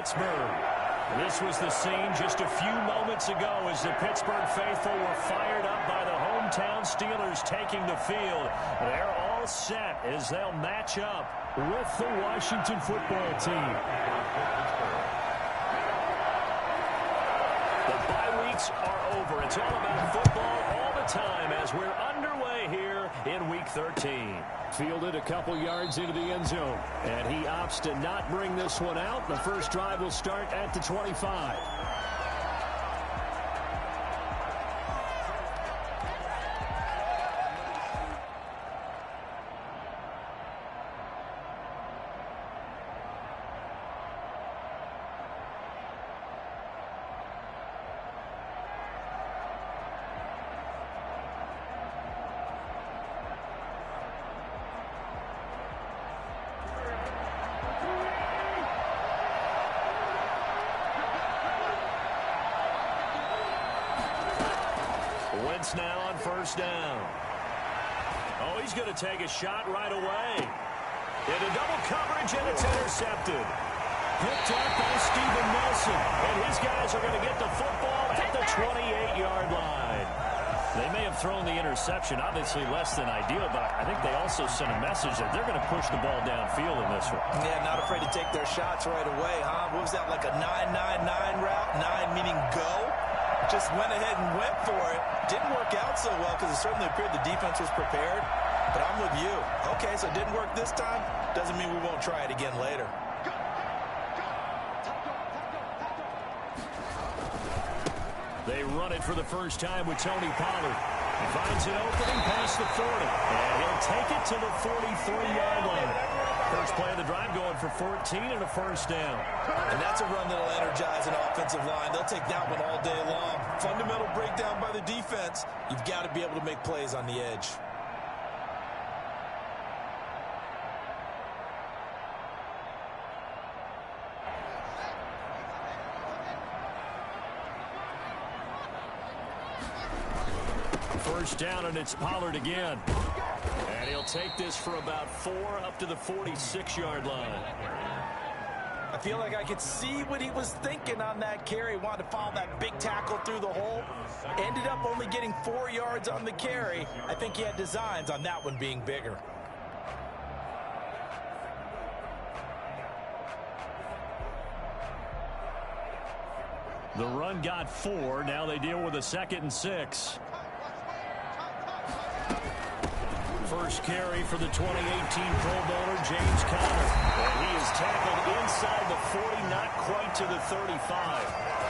Pittsburgh. This was the scene just a few moments ago as the Pittsburgh faithful were fired up by the hometown Steelers taking the field. They're all set as they'll match up with the Washington football team. The bye weeks are over. It's all about football all the time as we're underway here in Week 13. Fielded a couple yards into the end zone, and he opts to not bring this one out. The first drive will start at the 25. Wentz now on first down. Oh, he's going to take a shot right away. Into double coverage, and it's intercepted. Picked up by Steven Nelson. And his guys are going to get the football at the 28-yard line. They may have thrown the interception, obviously less than ideal, but I think they also sent a message that they're going to push the ball downfield in this one. Yeah, not afraid to take their shots right away, huh? What was that, like a 9-9-9 route? 9 meaning go? Just went ahead and went for it. Didn't work out so well because it certainly appeared the defense was prepared. But I'm with you. Okay, so it didn't work this time. Doesn't mean we won't try it again later. They run it for the first time with Tony Pollard. He finds an opening past the 40. And he'll take it to the 43-yard line. First play of the drive going for 14 and a first down. And that's a run that'll energize an offensive line. They'll take that one all day long. Fundamental breakdown by the defense. You've got to be able to make plays on the edge. First down, and it's Pollard again. And he'll take this for about 4 up to the 46-yard line. I feel like I could see what he was thinking on that carry. Wanted to follow that big tackle through the hole. Ended up only getting 4 yards on the carry. I think he had designs on that one being bigger. The run got 4. Now they deal with a 2nd and 6. First carry for the 2018 Pro Bowler, James Conner. And he is tackled inside the 40, not quite to the 35.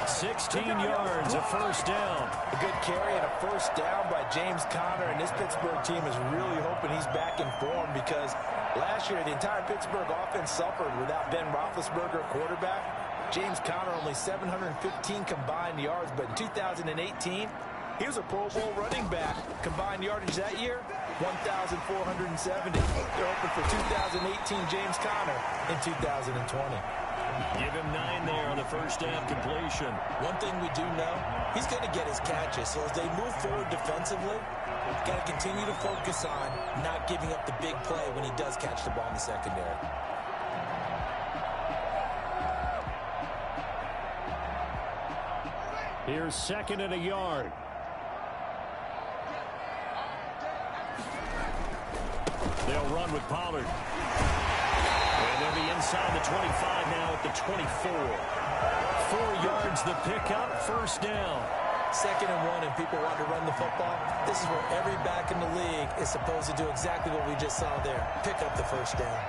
16 yards, a first down. A good carry and a first down by James Conner. And this Pittsburgh team is really hoping he's back in form because last year the entire Pittsburgh offense suffered without Ben Roethlisberger quarterback. James Conner only 715 combined yards, but in 2018, he was a Pro Bowl running back. Combined yardage that year, 1,470. They're hoping for 2018 James Conner in 2020. Give him 9 there on the first down completion. One thing we do know, he's going to get his catches. So as they move forward defensively, got to continue to focus on not giving up the big play when he does catch the ball in the secondary. Here's 2nd and a yard. They'll run with Pollard. And they'll be inside the 25 now at the 24. 4 yards the pickup, first down. 2nd and 1, and people want to run the football. This is where every back in the league is supposed to do exactly what we just saw there. Pick up the first down.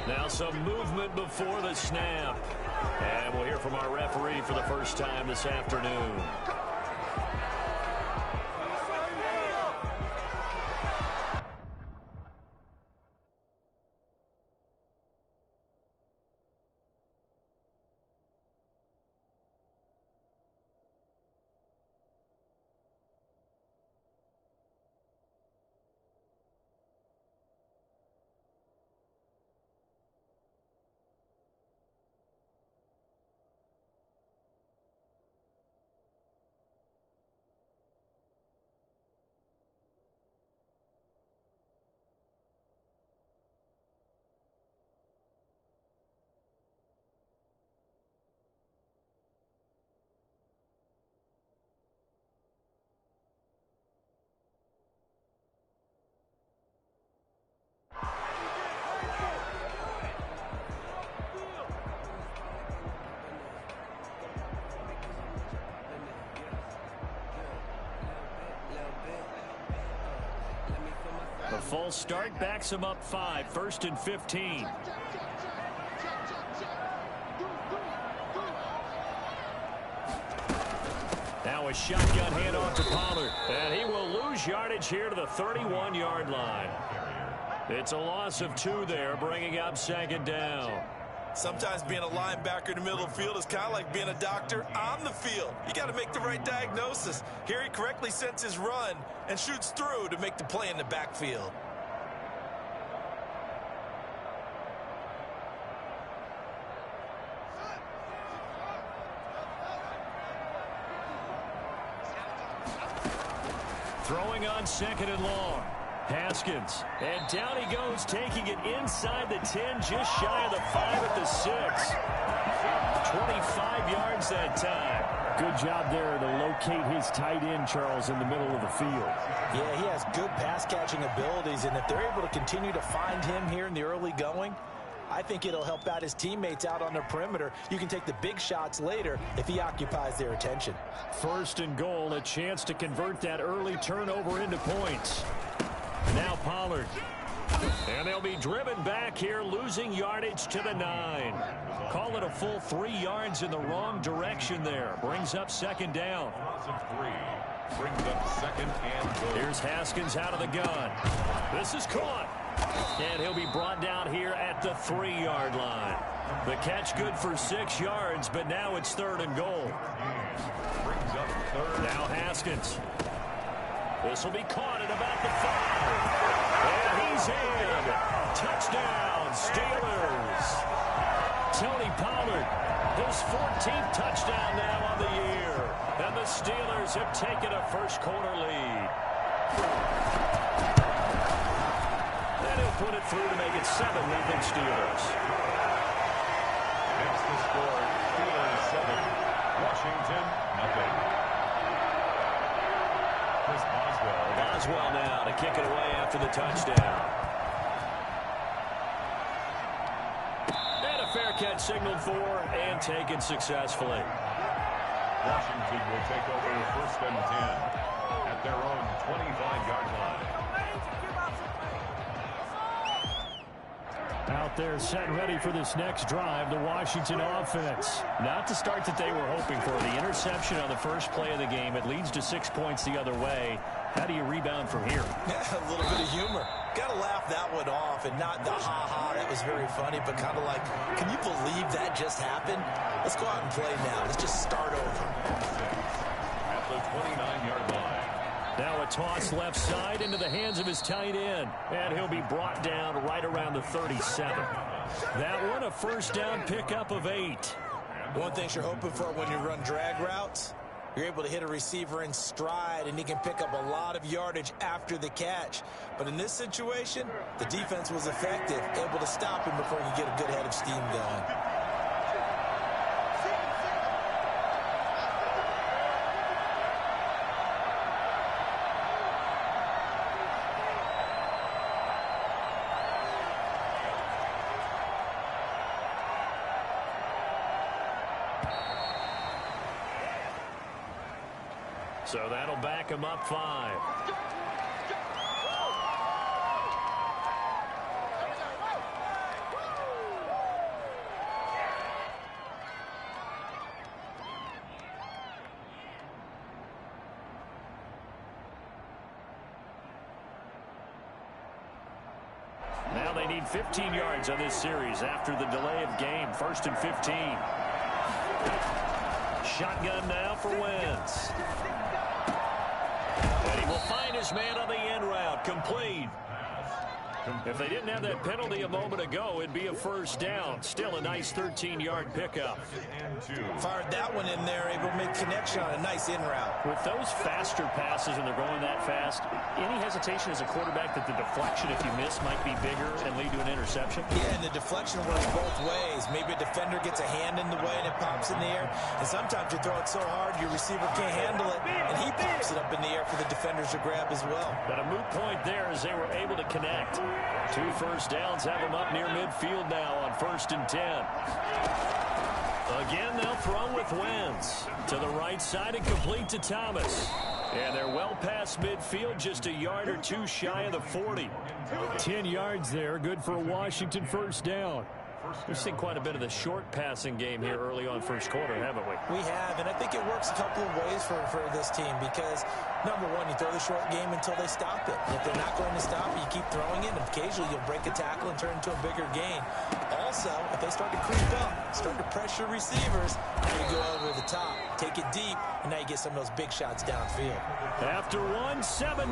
Now some movement before the snap. And we'll hear from our referee for the first time this afternoon. false start backs him up 5, 1st and 15. Now a shotgun handoff to Pollard, and he will lose yardage here to the 31-yard line. It's a loss of 2 there, bringing up 2nd down. Sometimes being a linebacker in the middle of the field is kind of like being a doctor on the field. You got to make the right diagnosis. Here he correctly sets his run and shoots through to make the play in the backfield. Throwing on 2nd and long. Haskins, and down he goes, taking it inside the 10, just shy of the 5 at the 6. 25 yards that time. Good job there to locate his tight end, Charles, in the middle of the field. Yeah, he has good pass-catching abilities, and if they're able to continue to find him here in the early going, I think it'll help out his teammates out on the perimeter. You can take the big shots later if he occupies their attention. 1st and goal, a chance to convert that early turnover into points. Now Pollard. And they'll be driven back here, losing yardage to the 9. Call it a full 3 yards in the wrong direction there. Brings up 2nd down. Brings up 2nd and goal. Here's Haskins out of the gun. This is caught. And he'll be brought down here at the 3-yard line. The catch good for 6 yards, but now it's 3rd and goal. Brings up 3rd. Now Haskins. This will be caught at about the 5. And he's in. Touchdown, Steelers. Tony Pollard, his 14th touchdown now on the year. And the Steelers have taken a first-quarter lead. And he'll put it through to make it 7-0 Steelers. That's the score. Steelers 7. Washington, nothing. Boswell now to kick it away after the touchdown. And a fair catch signaled for and taken successfully. Washington will take over 1st and 10 at their own 25-yard line. Out there set and ready for this next drive, the Washington offense. Not the start that they were hoping for. The interception on the first play of the game. It leads to 6 points the other way. How do you rebound from here? A little bit of humor. Got to laugh that one off and not the ha-ha. That was very funny, but kind of like, can you believe that just happened? Let's go out and play now. Let's just start over. At the 29-yard line. Now a toss left side into the hands of his tight end. And he'll be brought down right around the 37. That one a 1st down pickup of 8. One thing you're hoping for when you run drag routes, you're able to hit a receiver in stride, and he can pick up a lot of yardage after the catch. But in this situation, the defense was effective, able to stop him before he could get a good head of steam going. So that'll back him up 5. Now they need 15 yards on this series after the delay of game. 1st and 15. Shotgun now for Wentz. And he will find his man on the end route. Complete. If they didn't have that penalty a moment ago, it'd be a 1st down. Still a nice 13-yard pickup. Fired that one in there, able to make connection on a nice in route. With those faster passes when they're going that fast, any hesitation as a quarterback that the deflection, if you miss, might be bigger and lead to an interception? Yeah, and the deflection works both ways. Maybe a defender gets a hand in the way and it pops in the air. And sometimes you throw it so hard your receiver can't handle it, and he pops it up in the air for the defenders to grab as well. But a moot point there as they were able to connect. 2 1st downs have them up near midfield now on 1st and 10. Again, they'll throw with Wentz. To the right side and complete to Thomas. And they're well past midfield, just a yard or two shy of the 40. 10 yards there, good for a Washington first down. We've seen quite a bit of the short passing game here early on first quarter, haven't we? We have, and I think it works a couple of ways for this team because, number one, you throw the short game until they stop it. If they're not going to stop it, you keep throwing it, and occasionally you'll break a tackle and turn it into a bigger gain. Also, if they start to creep up, start to pressure receivers, you go over the top, take it deep, and now you get some of those big shots downfield. After one, 7-0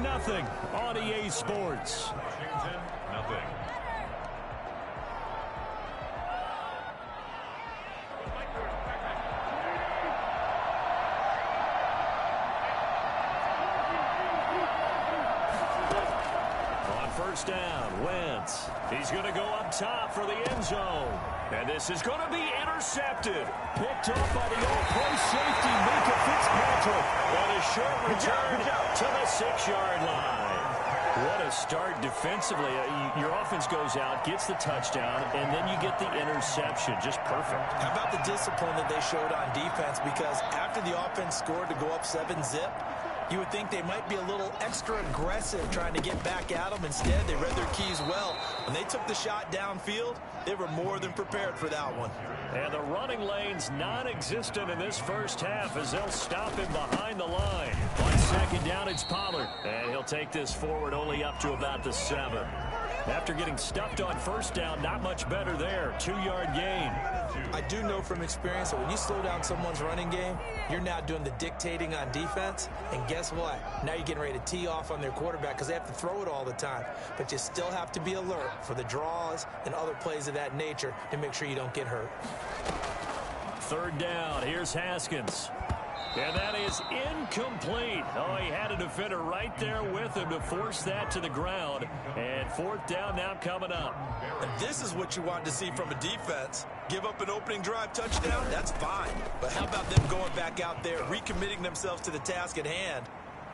on EA Sports. Washington, nothing. First down, Wentz. He's going to go up top for the end zone. And this is going to be intercepted. Picked up by the all-pro safety, Minka Fitzpatrick. And a short return to the 6-yard line. What a start defensively. Your offense goes out, gets the touchdown, and then you get the interception. Just perfect. How about the discipline that they showed on defense? Because after the offense scored to go up 7-zip, you would think they might be a little extra aggressive trying to get back at them. Instead, they read their keys well. When they took the shot downfield, they were more than prepared for that one. And the running lane's non-existent in this first half as they'll stop him behind the line. On second down, it's Pollard. And he'll take this forward only up to about the 7. After getting stuffed on first down, not much better there. 2-yard gain. I do know from experience that when you slow down someone's running game, you're now doing the dictating on defense. And guess what? Now you're getting ready to tee off on their quarterback because they have to throw it all the time. But you still have to be alert for the draws and other plays of that nature to make sure you don't get hurt. Third down. Here's Haskins. And that is incomplete. Oh, he had a defender right there with him to force that to the ground. And fourth down now coming up. And this is what you want to see from a defense. Give up an opening drive touchdown, that's fine. But how about them going back out there, recommitting themselves to the task at hand,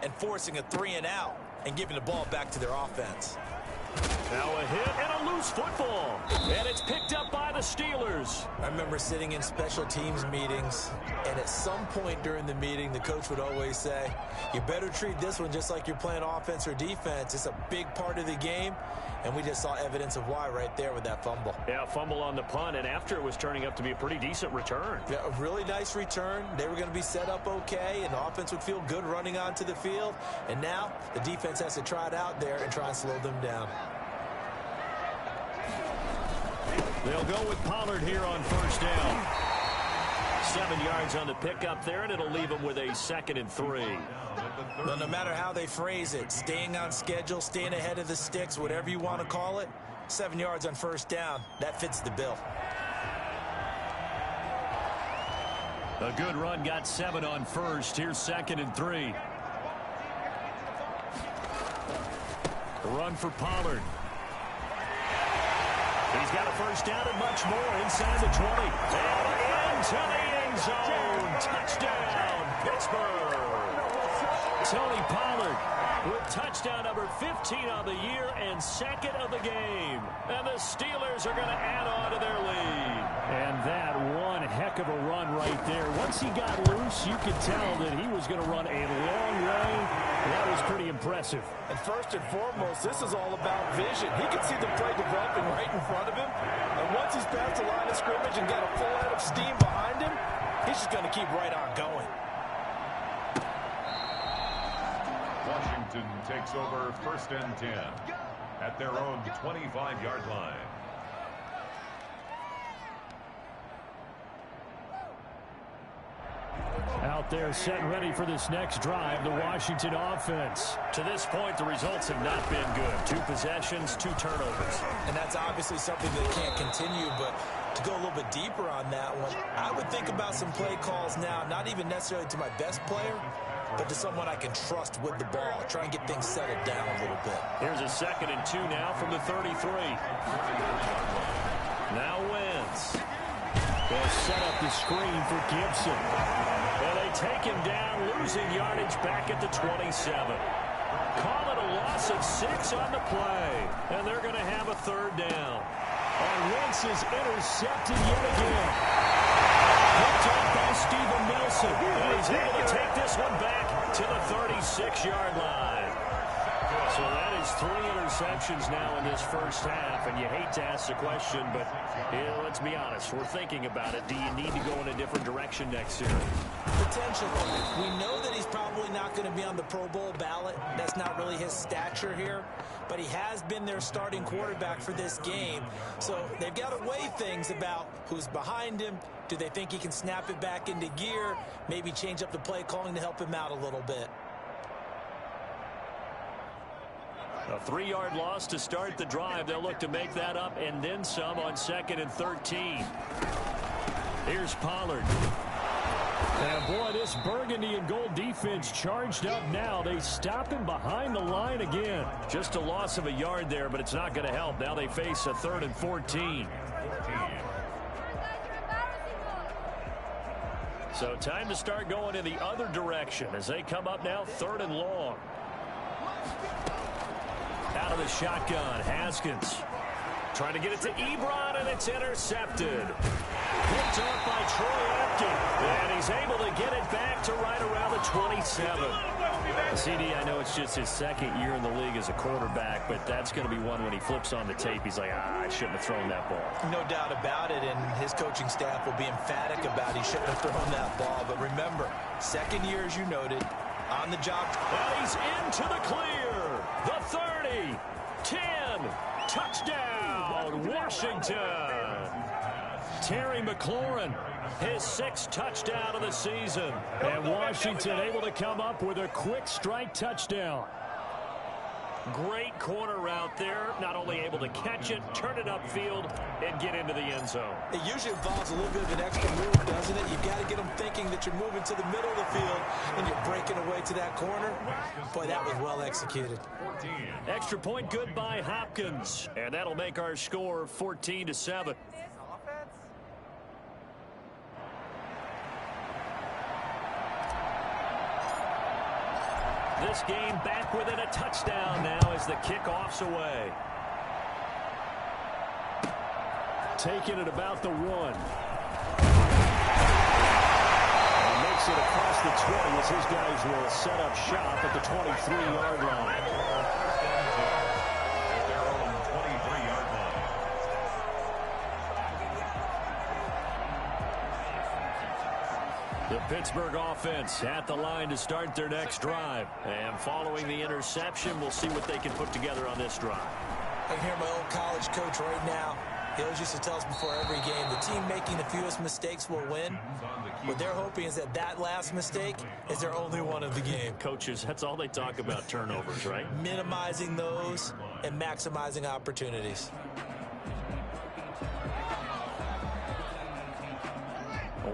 and forcing a 3-and-out, and giving the ball back to their offense. Now a hit and a loose football. And it's picked up by the Steelers. I remember sitting in special teams meetings, and at some point during the meeting, the coach would always say, you better treat this one just like you're playing offense or defense. It's a big part of the game, and we just saw evidence of why right there with that fumble. Yeah, fumble on the punt, and after it was turning up to be a pretty decent return. Yeah, a really nice return. They were going to be set up okay, and the offense would feel good running onto the field. And now the defense has to try it out there and try and slow them down. They'll go with Pollard here on first down. 7 yards on the pickup there, and it'll leave them with a 2nd and 3. Well, no matter how they phrase it, staying on schedule, staying ahead of the sticks, whatever you want to call it, 7 yards on first down, that fits the bill. A good run, got 7 on first. Here's 2nd and 3. The run for Pollard. He's got a first down and much more inside the 20. And into the end zone. Touchdown, Pittsburgh. Tony Pollard with touchdown number 15 on the year and 2nd of the game. And the Steelers are going to add on to their lead. And that one heck of a run right there. Once he got loose, you could tell that he was going to run a long way. That was pretty impressive. And first and foremost, this is all about vision. He can see the play developing right in front of him. And once he's past the line of scrimmage and got a full head of steam behind him, he's just going to keep right on going. Washington takes over 1st and 10 at their own 25-yard line. Out there set and ready for this next drive, the Washington offense. To this point, the results have not been good. 2 possessions, 2 turnovers. And that's obviously something that can't continue, but to go a little bit deeper on that one, I would think about some play calls now, not even necessarily to my best player, but to someone I can trust with the ball. Try and get things settled down a little bit. Here's a 2nd and 2 now from the 33. Now Wentz. They'll set up the screen for Gibson. And they take him down, losing yardage back at the 27. Call it a loss of 6 on the play. And they're going to have a 3rd down. And Wentz is intercepted yet again. Picked up by Steven Nelson. And he's able to take this one back to the 37. 6-yard line. So that is 3 interceptions now in this first half, and you hate to ask the question, but let's be honest. We're thinking about it. Do you need to go in a different direction next year? Potentially. We know that he's probably not going to be on the Pro Bowl ballot. That's not really his stature here, but he has been their starting quarterback for this game. So they've got to weigh things about who's behind him. Do they think he can snap it back into gear? Maybe change up the play calling to help him out a little bit. A 3-yard loss to start the drive. They'll look to make that up and then some on 2nd and 13. Here's Pollard. And boy, this burgundy and gold defense charged up now. They stop him behind the line again. Just a loss of a yard there, but it's not going to help. Now they face a 3rd and 14. So time to start going in the other direction as they come up now 3rd and long. Out of the shotgun, Haskins trying to get it to Ebron, and it's intercepted. Picked up by Troy Apke, and he's able to get it back to right around the 27. CD, I know it's just his 2nd year in the league as a quarterback, but that's going to be one when he flips on the tape. He's like, I shouldn't have thrown that ball. No doubt about it, and his coaching staff will be emphatic about he shouldn't have thrown that ball. But remember, 2nd year, as you noted, on the job. And he's into the clear. The 30, 10, touchdown, Washington. Terry McLaurin, his 6th touchdown of the season. And Washington able to come up with a quick strike touchdown. Great corner route there. Not only able to catch it, turn it upfield, and get into the end zone. It usually involves a little bit of an extra move, doesn't it? You've got to get them thinking that you're moving to the middle of the field and you're breaking away to that corner. Boy, that was well executed. Extra point good by Hopkins. And that'll make our score 14-7. This game back within a touchdown now as the kickoff's away. Taking it about the 1. And makes it across the 20 as his guys will set up shop at the 23-yard line. At their own 23-yard line. The Pittsburgh offense at the line to start their next drive. And following the interception, we'll see what they can put together on this drive. I can hear my old college coach right now. He always used to tell us before every game, the team making the fewest mistakes will win. What they're hoping is that that last mistake is their only one of the game. Coaches, that's all they talk about, turnovers, right? Minimizing those and maximizing opportunities.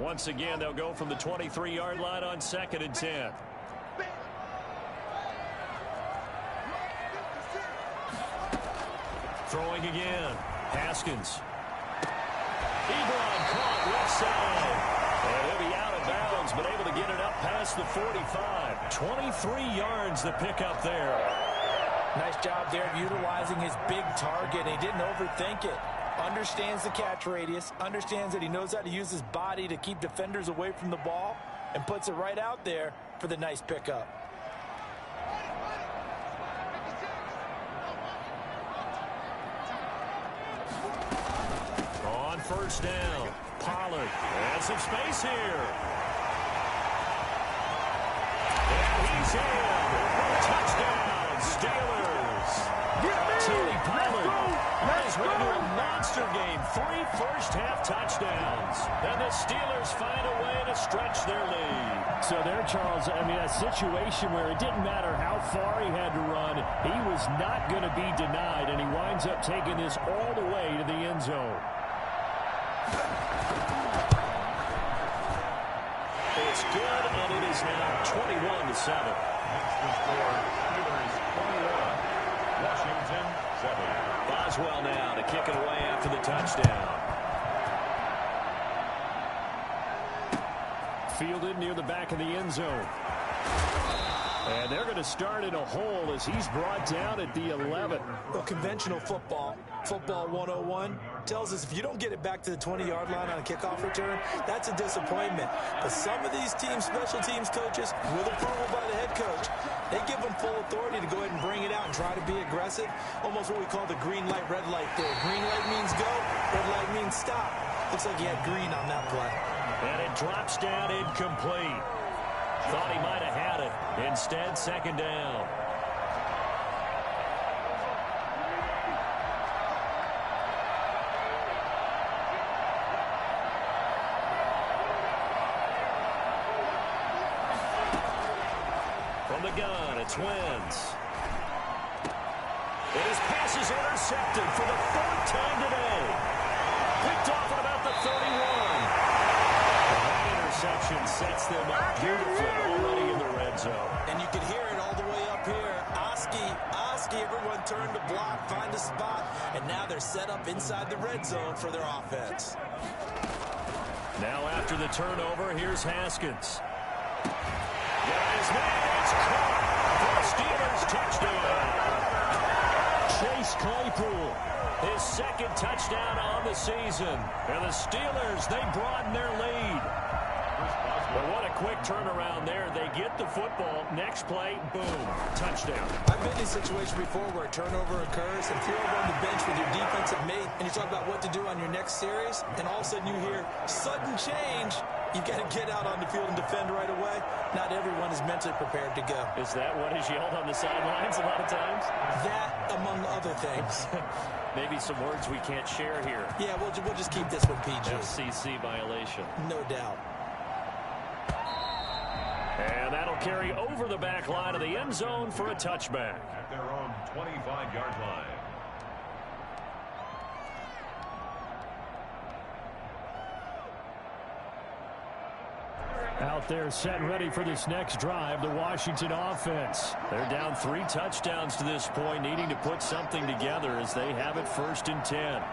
Once again, they'll go from the 23-yard line on 2nd and 10. Throwing again. Haskins. Ebron caught left side. And he'll be out of bounds, but able to get it up past the 45. 23 yards to pick up there. Nice job there of utilizing his big target. He didn't overthink it. Understands the catch radius, understands that he knows how to use his body to keep defenders away from the ball, and puts it right out there for the nice pickup. On 1st down, Pollard has some space here. And he's in. Touchdown, Steelers. Tony Pollard has run into a monster game. 3 first-half touchdowns. And the Steelers find a way to stretch their lead. So there, Charles, I mean, a situation where it didn't matter how far he had to run. He was not going to be denied, and he winds up taking this all the way to the end zone. It's good, and it is now 21-7. Next to score, Steelers 21, Washington 7. Boswell now to kick it away after the touchdown. Fielded near the back of the end zone. And they're going to start in a hole as he's brought down at the 11. Well, conventional football 101, tells us if you don't get it back to the 20-yard line on a kickoff return, that's a disappointment. But some of these teams, special teams coaches, with approval by the head coach, they give them full authority to go ahead and bring it out and try to be aggressive. Almost what we call the green light, red light theory. Green light means go, red light means stop. Looks like he had green on that play. And it drops down incomplete. Thought he might have had it. Instead, second down. From the gun, it's Wentz. And his pass is intercepted for the fourth time today. Picked off at about the 31. That interception sets them up beautifully already in the red zone. And you can hear it all the way up here. Oski, everyone turned to block, find a spot, and now they're set up inside the red zone for their offense. Now after the turnover, here's Haskins. Got his man, it's caught for the Steelers touchdown. Chase Claypool, his second touchdown on the season. And the Steelers, they broaden their lead. But what a quick turnaround there. They get the football. Next play, boom, touchdown. I've been in a situation before where a turnover occurs and you're over on the bench with your defensive mate and you talk about what to do on your next series, and all of a sudden you hear sudden change. You've got to get out on the field and defend right away. Not everyone is mentally prepared to go. Is that what is yelled on the sidelines a lot of times? That, among other things. Maybe some words we can't share here. Yeah, we'll just keep this one PG. FCC violation. No doubt. And that'll carry over the back line of the end zone for a touchback. At their own 25-yard line. Out there set and ready for this next drive, the Washington offense. They're down 3 touchdowns to this point, needing to put something together as they have it 1st and 10.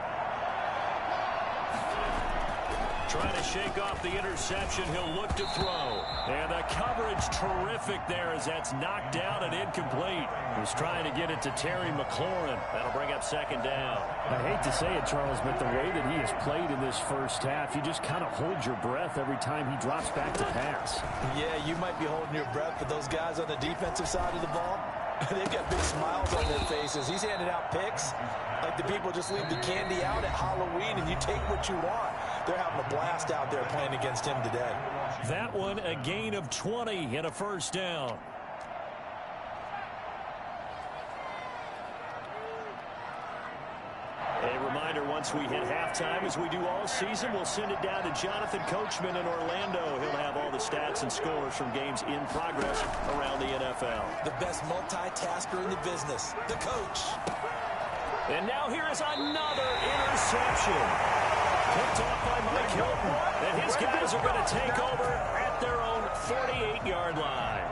Trying to shake off the interception. He'll look to throw. And the coverage terrific there as that's knocked down and incomplete. He's trying to get it to Terry McLaurin. That'll bring up second down. I hate to say it, Charles, but the way that he has played in this first half, you just kind of hold your breath every time he drops back to pass. Yeah, you might be holding your breath, but those guys on the defensive side of the ball, they've got big smiles on their faces. He's handing out picks like the people just leave the candy out at Halloween and you take what you want. They're having a blast out there playing against him today. That one, a gain of 20 and a first down. A reminder, once we hit halftime, as we do all season, we'll send it down to Jonathan Coachman in Orlando. He'll have all the stats and scores from games in progress around the NFL. The best multitasker in the business, the coach. And now here is another interception. Picked off by Mike Hilton. And his guys are going to take over at their own 48-yard line.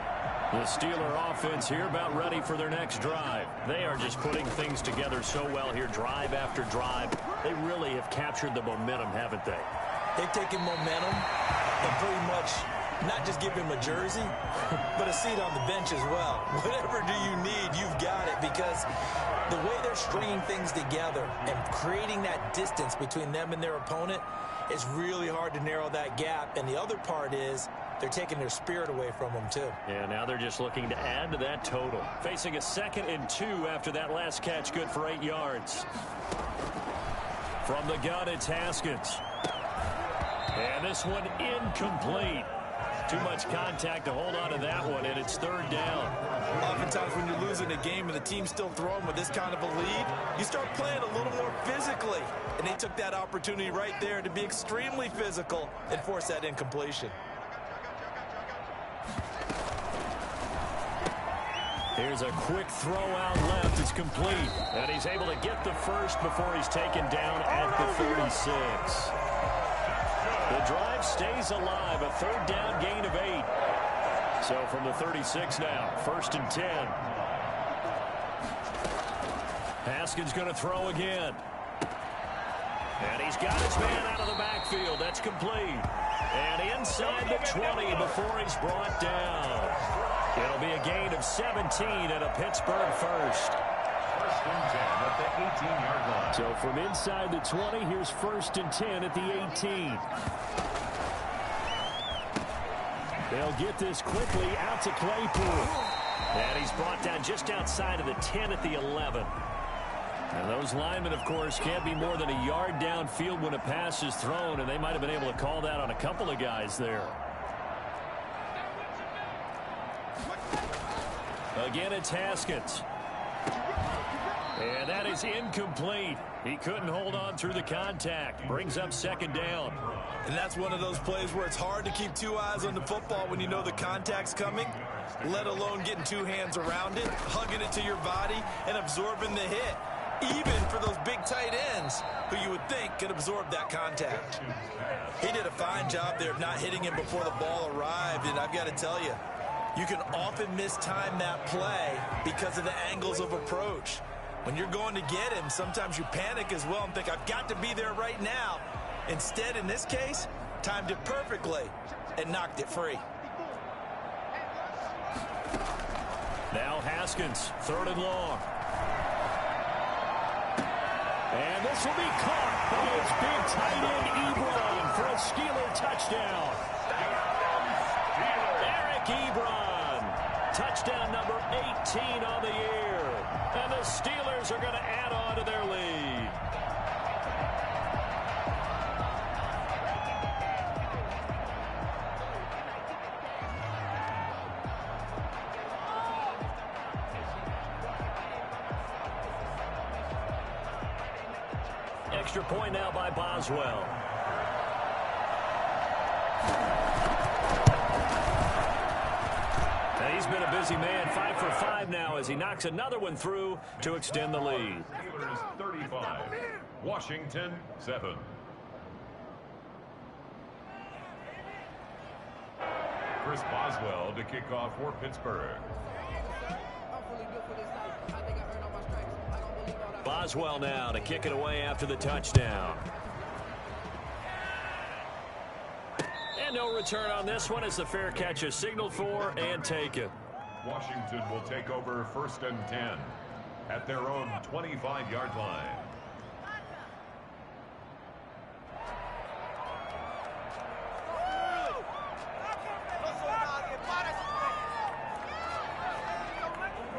The Steeler offense here about ready for their next drive. They are just putting things together so well here, drive after drive. They really have captured the momentum, haven't they? They've taken momentum and pretty much not just give him a jersey, but a seat on the bench as well. Whatever do you need, you've got it, because the way they're stringing things together and creating that distance between them and their opponent, it's really hard to narrow that gap. And the other part is they're taking their spirit away from them, too. Yeah, now they're just looking to add to that total. Facing a 2nd and 2 after that last catch, good for 8 yards. From the gun, it's Haskins. And this one incomplete. Too much contact to hold on to that one, and it's 3rd down. Oftentimes when you're losing a game and the team's still throwing with this kind of a lead, you start playing a little more physically. And they took that opportunity right there to be extremely physical and force that incompletion. Here's a quick throw out left. It's complete. And he's able to get the first before he's taken down at the 36. The drive stays alive. A 3rd down gain of 8. So from the 36 now, 1st and 10. Haskins going to throw again. And he's got his man out of the backfield. That's complete. And inside the 20 before he's brought down. It'll be a gain of 17 and a Pittsburgh first. First and 10 at the 18-yard line. So from inside the 20, here's first and 10 at the 18. They'll get this quickly out to Claypool. And he's brought down just outside of the 10 at the 11. And those linemen, of course, can't be more than a yard downfield when a pass is thrown, and they might have been able to call that on a couple of guys there. Again, it's Haskins. And that is incomplete. He couldn't hold on through the contact. Brings up second down. And that's one of those plays where it's hard to keep two eyes on the football when you know the contact's coming, let alone getting two hands around it, hugging it to your body, and absorbing the hit. Even for those big tight ends who you would think could absorb that contact. He did a fine job there of not hitting him before the ball arrived, and I've got to tell you, you can often mistime that play because of the angles of approach. When you're going to get him, sometimes you panic as well and think, I've got to be there right now. Instead, in this case, timed it perfectly and knocked it free. Now Haskins, third and long. And this will be caught by his big tight end, Ebron, for a Steeler touchdown. Eric Ebron, touchdown number 18 on the year. And the Steelers are going to add on to their lead. Extra point now by Boswell. And he's been a busy man, 5 for 5 now as he knocks another one through to extend the lead. Steelers 35, Washington 7. Chris Boswell to kick off for Pittsburgh. Boswell now to kick it away after the touchdown. And no return on this one as the fair catch is signaled for and taken. Washington will take over first and 10 at their own 25-yard line.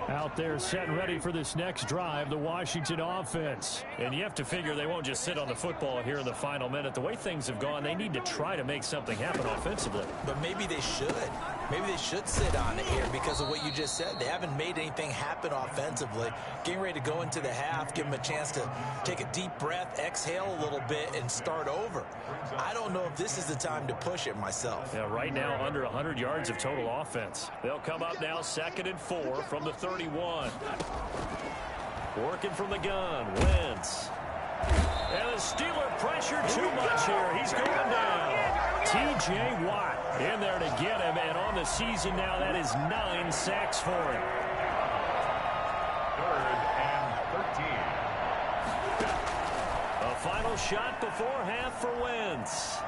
Out there set and ready for this next drive, the Washington offense. And you have to figure they won't just sit on the football here in the final minute. The way things have gone, they need to try to make something happen offensively. But maybe they should. Maybe they should sit on it here because of what you just said. They haven't made anything happen offensively. Getting ready to go into the half, give them a chance to take a deep breath, exhale a little bit, and start over. I don't know if this is the time to push it myself. Yeah, right now under 100 yards of total offense. They'll come up now 2nd and 4 from the 31. Working from the gun, Wentz. And the Steeler pressure too much here. He's going down. T.J. Watt in there to get him, and on the season now, that is 9 sacks for him. 3rd and 13. A final shot before half for Wentz.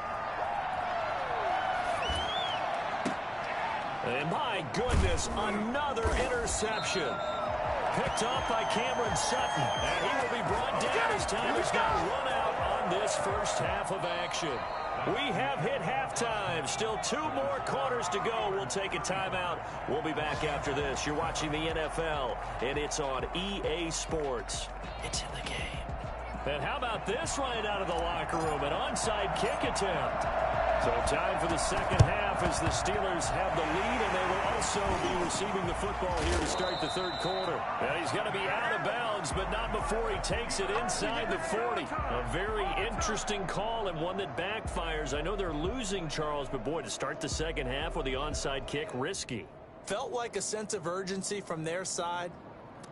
And my goodness, another interception. Picked off by Cameron Sutton. And he will be brought down as time has now run out on this first half of action. We have hit halftime. Still 2 more quarters to go. We'll take a timeout. We'll be back after this. You're watching the NFL, and it's on EA Sports. It's in the game. And how about this right out of the locker room? An onside kick attempt. So time for the second half as the Steelers have the lead, and they will also be receiving the football here to start the third quarter. And he's going to be out of bounds, but not before he takes it inside the 40. A very interesting call and one that backfires. I know they're losing, Charles, but boy, to start the second half with the onside kick, risky. Felt like a sense of urgency from their side,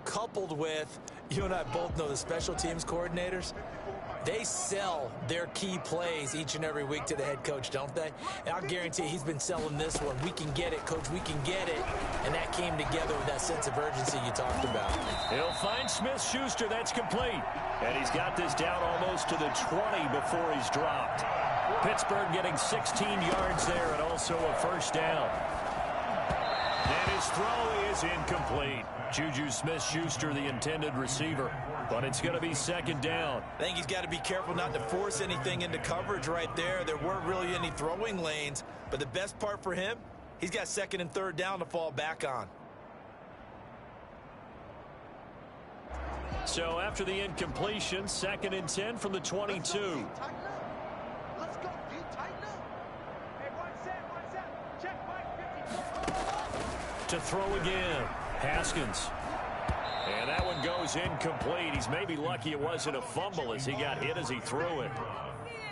coupled with, you and I both know the special teams coordinators. They sell their key plays each and every week to the head coach, don't they? And I'll guarantee he's been selling this one. We can get it, coach, we can get it. And that came together with that sense of urgency you talked about. He'll find Smith-Schuster. That's complete. And he's got this down almost to the 20 before he's dropped. Pittsburgh getting 16 yards there and also a first down. And his throw is incomplete. Juju Smith-Schuster, the intended receiver. But it's going to be second down. I think he's got to be careful not to force anything into coverage right there. There weren't really any throwing lanes. But the best part for him, he's got second and third down to fall back on. So after the incompletion, second and 10 from the 22. To throw again, Haskins. And that one goes incomplete. He's maybe lucky it wasn't a fumble as he got hit as he threw it.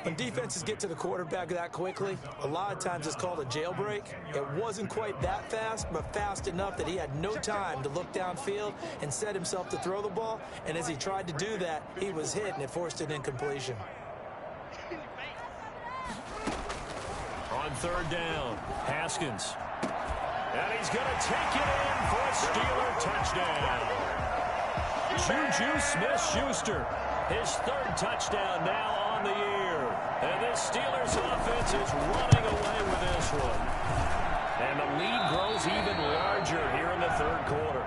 When defenses get to the quarterback that quickly, a lot of times it's called a jailbreak. It wasn't quite that fast, but fast enough that he had no time to look downfield and set himself to throw the ball. And as he tried to do that, he was hit, and it forced an incompletion. On third down, Haskins. And he's going to take it in for a Steeler touchdown. Juju Smith-Schuster, his third touchdown now on the year. And this Steelers offense is running away with this one. And the lead grows even larger here in the third quarter.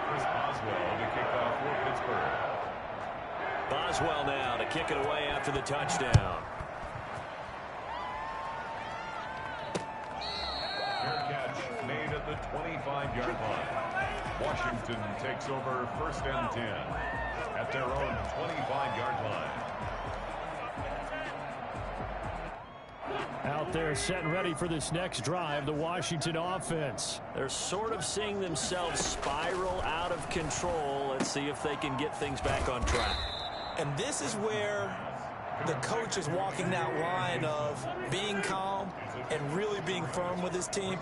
Chris Boswell to kick off for Pittsburgh. Boswell now to kick it away after the touchdown. Fair catch made at the 25-yard line. Washington takes over first and 10 at their own 25-yard line. Out there set and ready for this next drive, the Washington offense. They're sort of seeing themselves spiral out of control. Let's see if they can get things back on track. And this is where the coach is walking that line of being calm and really being firm with his team.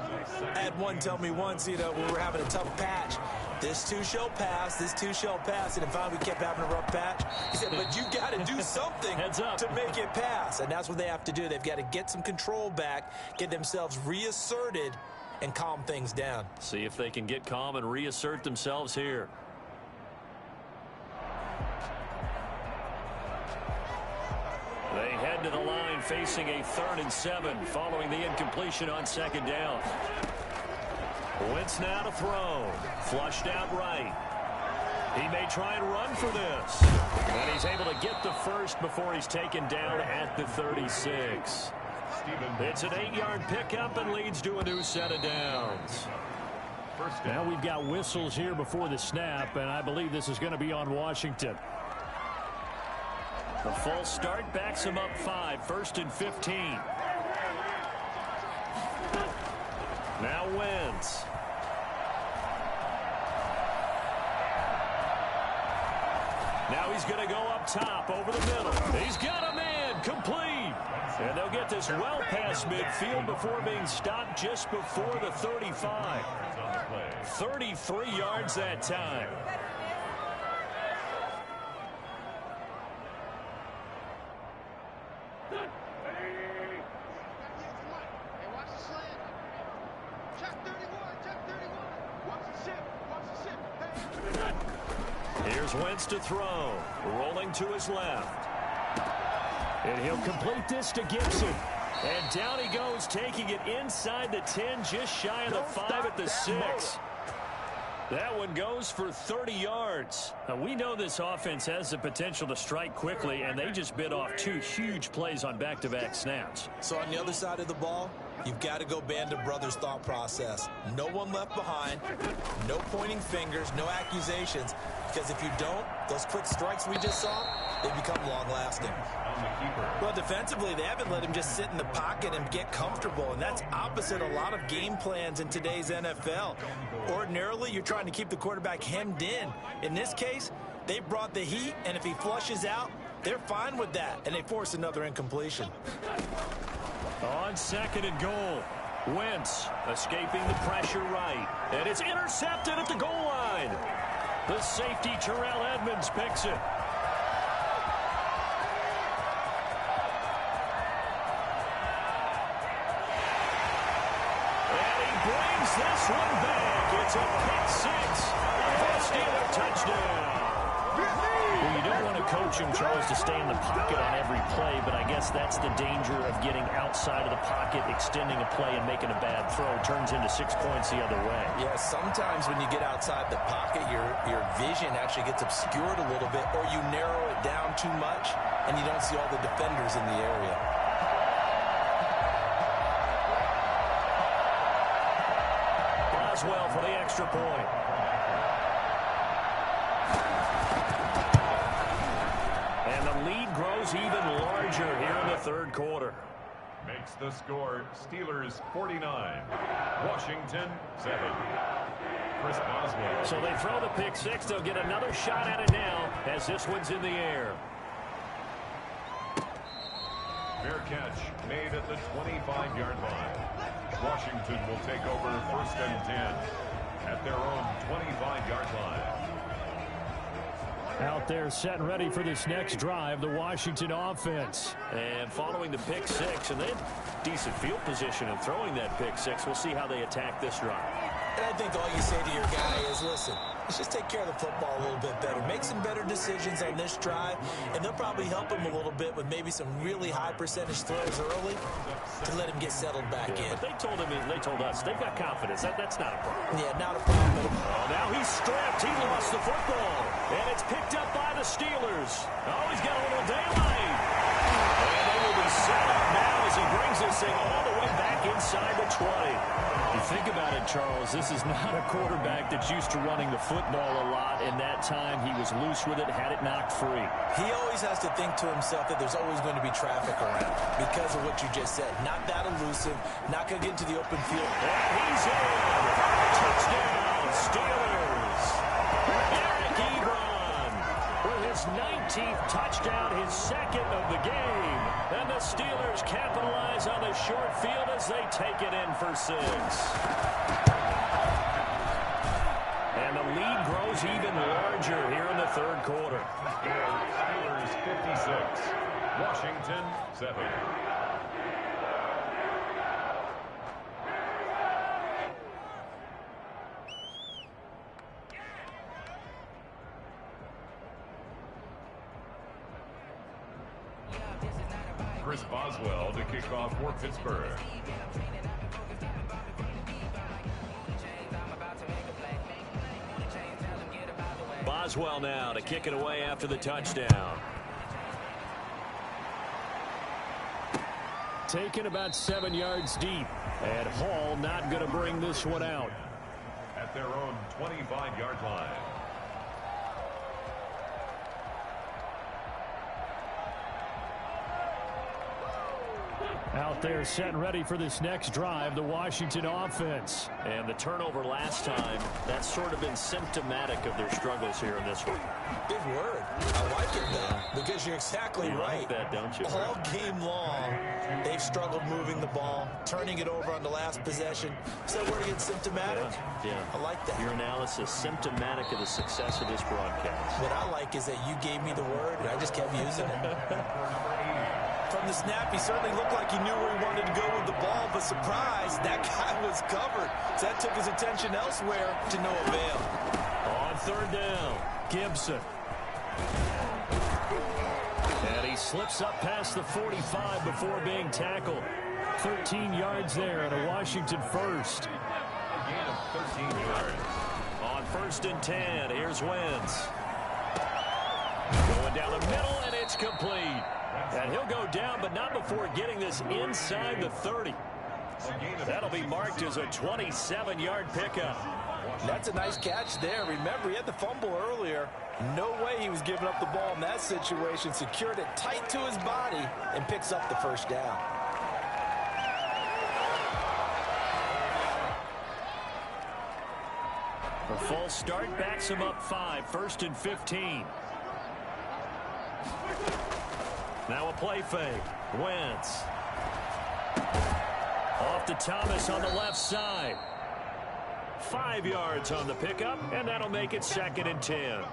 I had one tell me once, we were having a tough patch. This too shall pass, this too shall pass. And finally we kept having a rough patch. He said, but you got to do something to make it pass. And that's what they have to do. They've got to get some control back, get themselves reasserted, and calm things down. See if they can get calm and reassert themselves here. They head to the line facing a 3rd and 7 following the incompletion on second down. Wentz now to throw. Flushed out right. He may try and run for this. And he's able to get the first before he's taken down at the 36. It's an 8-yard pickup and leads to a new set of downs. Now we've got whistles here before the snap, and I believe this is going to be on Washington. The false start backs him up 5, 1st and 15. Now Wentz. Now he's going to go up top over the middle. He's got a man complete. And they'll get this well past midfield before being stopped just before the 35. 33 yards that time. Here's Wentz to throw. Rolling to his left. And he'll complete this to Gibson. And down he goes, taking it inside the 10, just shy of the 5 at the 6. That one goes for 30 yards. Now, we know this offense has the potential to strike quickly, and they just bit off 2 huge plays on back-to-back snaps. So on the other side of the ball, you've got to go Band of Brothers thought process. No one left behind, no pointing fingers, no accusations, because if you don't, those quick strikes we just saw, they become long-lasting. Well, defensively, they haven't let him just sit in the pocket and get comfortable, and that's opposite a lot of game plans in today's NFL. Ordinarily, you're trying to keep the quarterback hemmed in. In this case, they brought the heat, and if he flushes out, they're fine with that, and they force another incompletion. On 2nd and goal, Wentz escaping the pressure right, and it's intercepted at the goal line. The safety, Terrell Edmonds, picks it. This one back. It's a pick 6 for a Steeler touchdown. Well, you don't want to coach him, Charles, to stay in the pocket on every play, but I guess that's the danger of getting outside of the pocket, extending a play, and making a bad throw. Turns into 6 points the other way. Yeah, sometimes when you get outside the pocket, your vision actually gets obscured a little bit, or you narrow it down too much, and you don't see all the defenders in the area. Boswell for the extra point. And the lead grows even larger here in the third quarter. Makes the score Steelers 49, Washington 7. Chris Boswell. So they throw the pick six. They'll get another shot at it now as this one's in the air. Fair catch made at the 25-yard line. Washington will take over 1st and 10 at their own 25-yard line. Out there set and ready for this next drive, the Washington offense. And following the pick six, and they have decent field position of throwing that pick six. We'll see how they attack this drive. And I think all you say to your guy is, listen, let's just take care of the football a little bit better. Make some better decisions on this drive, and they'll probably help him a little bit with maybe some really high percentage throws early to let him get settled back in. But they told us, they've got confidence. That's not a problem. Yeah, not a problem. Oh, now he's stripped. He lost the football. And it's picked up by the Steelers. Oh, he's got a little daylight. And they will be set up now as he brings this thing all the way back inside the 20. You think about it, Charles, this is not a quarterback that's used to running the football a lot, and that time he was loose with it, had it knocked free. He always has to think to himself that there's always going to be traffic around because of what you just said. Not that elusive, not going to get into the open field. And he's in. Touchdown, Steelers. Eric Ebron with his 19th touchdown, his second of the game. And the Steelers capitalize on the short field as they take it in for 6. And the lead grows even larger here in the third quarter. Steelers 56, Washington 7. Chris Boswell to kick off for Pittsburgh. Boswell now to kick it away after the touchdown. Taken about 7 yards deep. And Hall not going to bring this one out. At their own 25-yard line. Out there set and ready for this next drive, the Washington offense. And the turnover last time, that's sort of been symptomatic of their struggles here in this one. Big word. I like it, though, because you're exactly right. Like that, don't you? All game long, they've struggled moving the ball, turning it over on the last possession. Is that word again, symptomatic? Yeah. I like that. Your analysis, symptomatic of the success of this broadcast. What I like is that you gave me the word, and I just kept using it. From the snap, he certainly looked like he knew where he wanted to go with the ball, but surprise, that guy was covered. So that took his attention elsewhere to no avail. On third down, Gibson. And he slips up past the 45 before being tackled. 13 yards there and a Washington first. Gain of 13 yards. On 1st and 10, here's Wentz. Going down the middle, and it's complete. And he'll go down, but not before getting this inside the 30. That'll be marked as a 27-yard pickup. That's a nice catch there. Remember, he had the fumble earlier. No way he was giving up the ball in that situation. Secured it tight to his body and picks up the first down. The false start backs him up 5, 1st and 15. Now a play fake. Wentz. Off to Thomas on the left side. 5 yards on the pickup, and that'll make it 2nd and 10.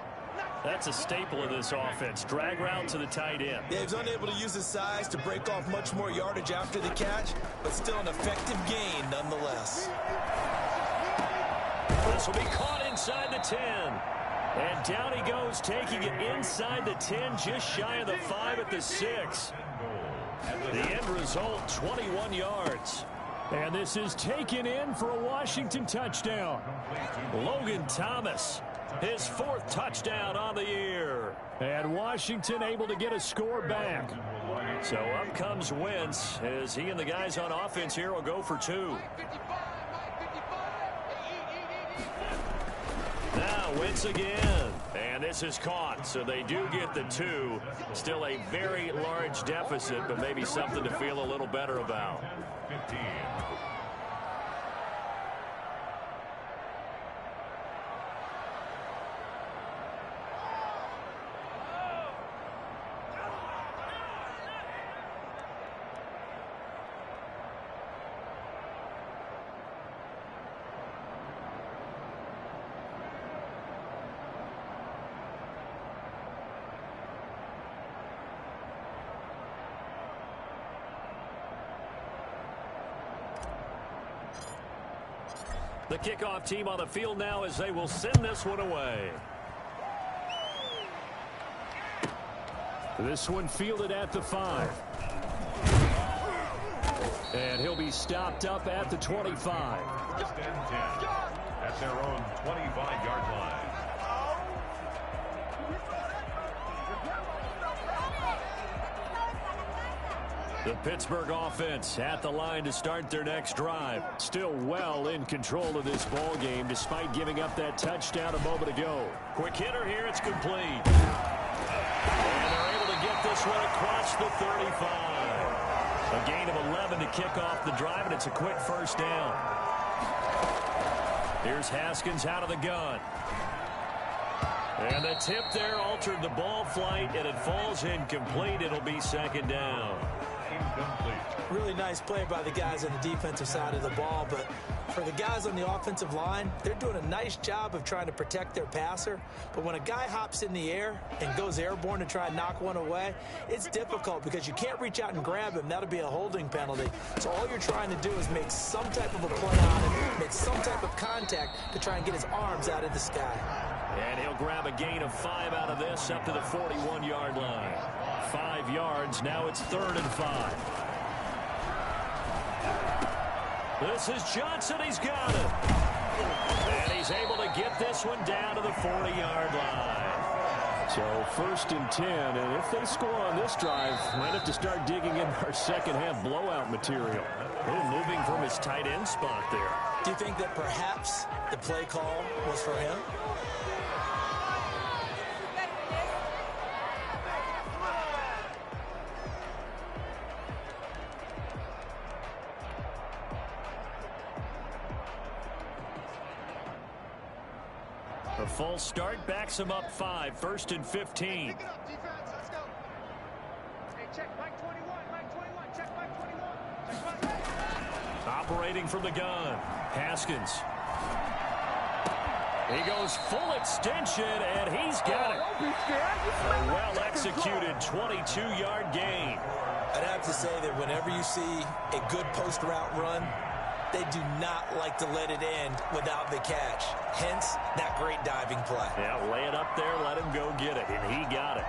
That's a staple of this offense. Drag route to the tight end. Yeah, he's unable to use his size to break off much more yardage after the catch, but still an effective gain nonetheless. This will be caught inside the 10. And down he goes, taking it inside the 10, just shy of the 5 at the 6. The end result, 21 yards. And this is taken in for a Washington touchdown. Logan Thomas, his 4th touchdown on the year. And Washington able to get a score back. So up comes Wentz as he and the guys on offense here will go for 2. Now Wentz again. And this is caught, so they do get the 2. Still a very large deficit, but maybe something to feel a little better about. 15. The kickoff team on the field now as they will send this one away. This one fielded at the 5. And he'll be stopped up at the 25. First and 10 at their own 25-yard line. The Pittsburgh offense at the line to start their next drive. Still well in control of this ball game despite giving up that touchdown a moment ago. Quick hitter here, it's complete. And they're able to get this one across the 35. A gain of 11 to kick off the drive, and it's a quick first down. Here's Haskins out of the gun. And the tip there altered the ball flight, and it falls incomplete. It'll be second down. Really nice play by the guys on the defensive side of the ball, but for the guys on the offensive line, they're doing a nice job of trying to protect their passer. But when a guy hops in the air and goes airborne to try and knock one away, it's difficult because you can't reach out and grab him. That'll be a holding penalty. So all you're trying to do is make some type of a play on him, make some type of contact to try and get his arms out of the sky. And he'll grab a gain of 5 out of this up to the 41-yard line. 5 yards, now it's 3rd and 5. This is Johnson, he's got it. And he's able to get this one down to the 40-yard line. So 1st and 10, and if they score on this drive, might have to start digging in our second-half blowout material. Moving from his tight end spot there. Do you think that perhaps the play call was for him? A false start backs him up 5, 1st and 15. Operating from the gun, Haskins. He goes full extension, and he's got it. A well-executed 22-yard gain. I'd have to say that whenever you see a good post route run, they do not like to let it end without the catch. Hence, that great diving play. Yeah, lay it up there, let him go get it, and he got it.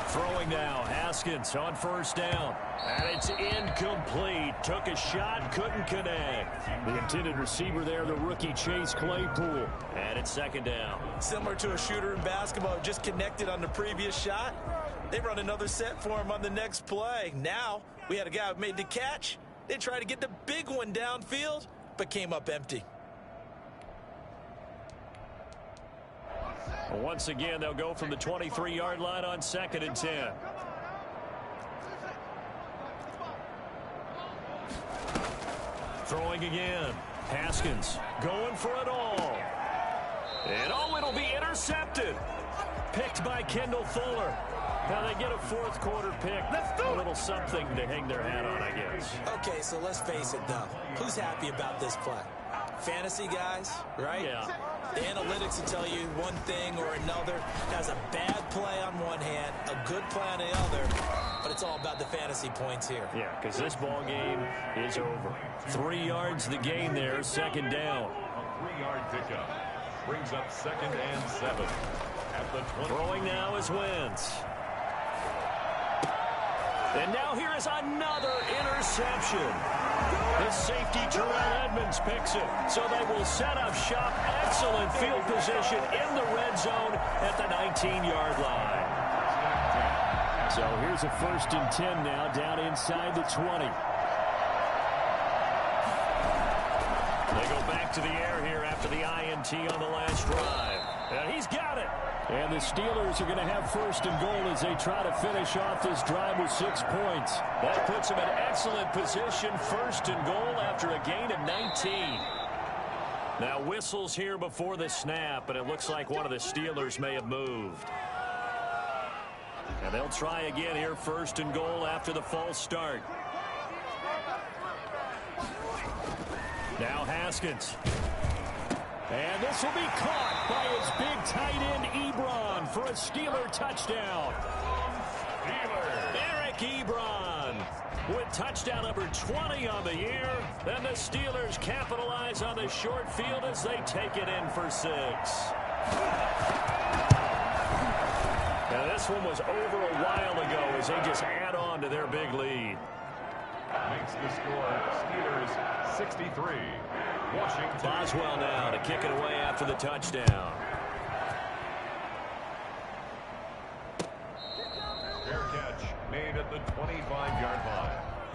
Throwing now, Haskins on 1st down. And it's incomplete. Took a shot, couldn't connect. The intended receiver there, the rookie Chase Claypool. And it's 2nd down. Similar to a shooter in basketball, just connected on the previous shot. They run another set for him on the next play. Now, we had a guy who made the catch. They tried to get the big one downfield, but came up empty. Once again, they'll go from the 23-yard line on 2nd and 10. Throwing again. Haskins going for it all. And it'll be intercepted. Picked by Kendall Fuller. Now they get a 4th quarter pick. A little something to hang their hat on, I guess. Okay, so let's face it, though. Who's happy about this play? Fantasy guys, right? Yeah. The analytics will tell you one thing or another. Has a bad play on one hand, a good play on the other, but it's all about the fantasy points here. Yeah, because this ball game is over. 3 yards the gain there, second down. A 3-yard pickup brings up 2nd and 7 at the 20. Throwing now is Wentz. And now here is another interception. The safety, Terrell Edmonds, picks it. So they will set up shop. Excellent field position in the red zone at the 19-yard line. So here's a 1st and 10 now, down inside the 20. They go back to the air here after the INT on the last drive. And he's got it. And the Steelers are going to have 1st and goal as they try to finish off this drive with 6 points. That puts them in excellent position. 1st and goal after a gain of 19. Now whistles here before the snap, and it looks like one of the Steelers may have moved. And they'll try again here, 1st and goal after the false start. Now Haskins. And this will be caught by his big tight end, Ebron, for a Steeler touchdown. Eric Ebron with touchdown number 20 on the year. Then the Steelers capitalize on the short field as they take it in for 6. Now this one was over a while ago as they just add on to their big lead. Makes the score Steelers 63. Washington. Boswell now to kick it away after the touchdown. Fair catch made at the 25-yard line.